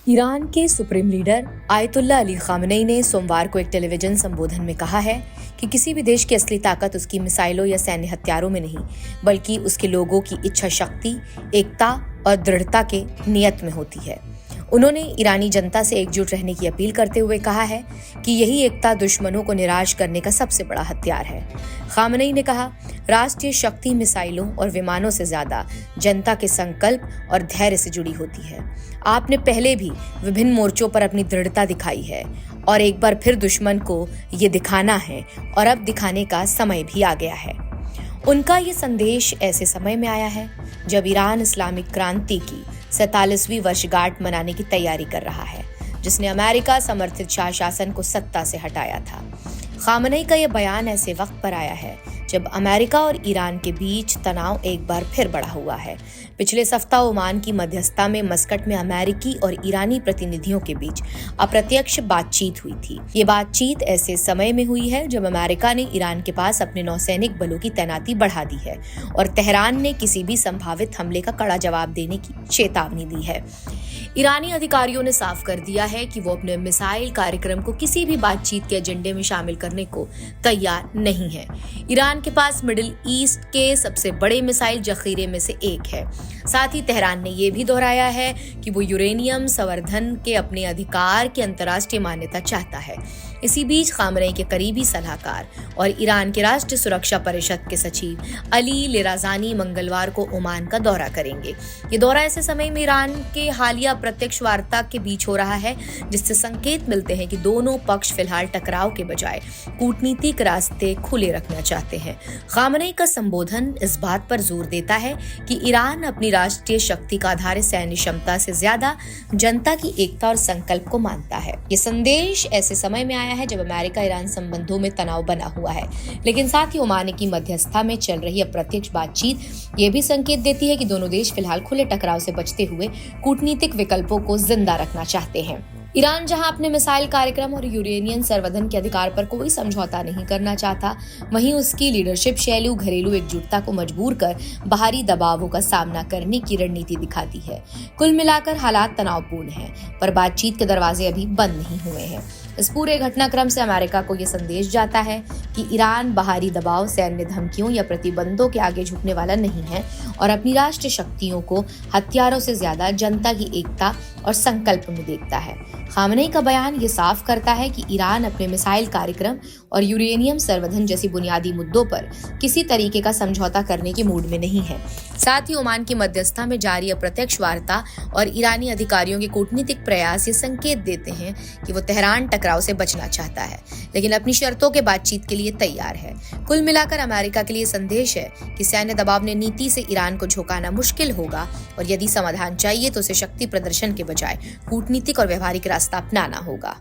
Iran के supreme leader ayatollah Ali Khamenei ने सोमवार को एक टेलीविजन संबोधन में कहा है कि किसी भी देश की असली ताकत उसकी मिसाइलों या सैन्य हथियारों में नहीं, बल्कि उसके लोगों की इच्छा शक्ति, एकता और दृढ़ता के नियत में होती है। उन्होंने ईरानी जनता से एकजुट रहने की अपील करते हुए कहा है कि यही एकता दुश्मनों को निराश करने का सबसे बड़ा हथियार है। खामनेई ने कहा, राष्ट्रीय शक्ति मिसाइलों और विमानों से ज्यादा जनता के संकल्प और धैर्य से जुड़ी होती है। आपने पहले भी विभिन्न मोर्चों पर अपनी दृढ़ता दिखाई है और एक बार फिर दुश्मन को ये दिखाना है और अब दिखाने का समय भी आ गया है। उनका ये संदेश ऐसे समय में आया है जब ईरान इस्लामिक क्रांति की 47वीं वर्षगांठ मनाने की तैयारी कर रहा है, जिसने अमेरिका समर्थित शाह शासन को सत्ता से हटाया था। खामनेई का यह बयान ऐसे वक्त पर आया है जब अमेरिका और ईरान के बीच तनाव एक बार फिर बढ़ा हुआ है। पिछले सप्ताह ओमान की मध्यस्थता में मस्कट में अमेरिकी और ईरानी प्रतिनिधियों के बीच अप्रत्यक्ष बातचीत हुई थी। ये बातचीत ऐसे समय में हुई है जब अमेरिका ने ईरान के पास अपने नौसैनिक बलों की तैनाती बढ़ा दी है और तेहरान ने किसी भी संभावित हमले का कड़ा जवाब देने की चेतावनी दी है। ईरानी अधिकारियों ने साफ कर दिया है कि वो अपने मिसाइल कार्यक्रम को किसी भी बातचीत के एजेंडे में शामिल करने को तैयार नहीं है। ईरान के पास मिडिल ईस्ट के सबसे बड़े मिसाइल जखीरे में से एक है। साथ ही तेहरान ने यह भी दोहराया है कि वो यूरेनियम संवर्धन के अपने अधिकार की अंतर्राष्ट्रीय मान्यता चाहता है। इसी बीच खामनेई के करीबी सलाहकार और ईरान के राष्ट्रीय सुरक्षा परिषद के सचिव अली लिराजानी मंगलवार को ओमान का दौरा करेंगे। ये दौरा ऐसे समय में ईरान के हालिया प्रत्यक्ष वार्ता के बीच हो रहा है, जिससे संकेत मिलते हैं कि दोनों पक्ष फिलहाल टकराव के बजाय कूटनीतिक रास्ते खुले रखना चाहते हैं। खामनेई का संबोधन इस बात पर जोर देता है कि ईरान अपनी राष्ट्रीय शक्ति का आधारित सैन्य क्षमता से ज्यादा जनता की एकता और संकल्प को मानता है। ये संदेश ऐसे समय में आया है जब अमेरिका ईरान संबंधों में तनाव बना हुआ है, लेकिन साथ ही ओमान की मध्यस्थता में चल रही अप्रत्यक्ष बातचीत ये भी संकेत देती है कि दोनों देश फिलहाल खुले टकराव से बचते हुए कूटनीतिक विकल्पों को जिंदा रखना चाहते हैं। ईरान जहां अपने मिसाइल कार्यक्रम और यूरेनियम संवर्धन के अधिकार पर कोई समझौता नहीं करना चाहता, वहीं उसकी लीडरशिप शैली घरेलू एकजुटता को मजबूर कर बाहरी दबावों का सामना करने की रणनीति दिखाती है। कुल मिलाकर हालात तनावपूर्ण हैं, पर बातचीत के दरवाजे अभी बंद नहीं हुए हैं। इस पूरे घटनाक्रम से अमेरिका को यह संदेश जाता है कि ईरान बाहरी दबाव, सैन्य धमकियों या प्रतिबंधों के आगे झुकने वाला नहीं है और अपनी राष्ट्रीय शक्तियों को हथियारों से ज्यादा जनता की एकता और संकल्प में देखता है। खामनेई का बयान ये साफ करता है कि ईरान अपने मिसाइल कार्यक्रम और यूरेनियम संवर्धन जैसी बुनियादी मुद्दों पर किसी तरीके का समझौता करने के मूड में नहीं है। साथ ही ओमान की मध्यस्थता में जारी अप्रत्यक्ष वार्ता और ईरानी अधिकारियों के कूटनीतिक प्रयास ये संकेत देते हैं कि वो तेहरान टकराव से बचना चाहता है, लेकिन अपनी शर्तों के बातचीत के लिए तैयार है। कुल मिलाकर अमेरिका के लिए संदेश है कि सैन्य दबाव ने नीति से ईरान को झुकाना मुश्किल होगा और यदि समाधान चाहिए तो उसे शक्ति प्रदर्शन के बजाय कूटनीतिक और व्यवहारिक रास्ता अपनाना होगा।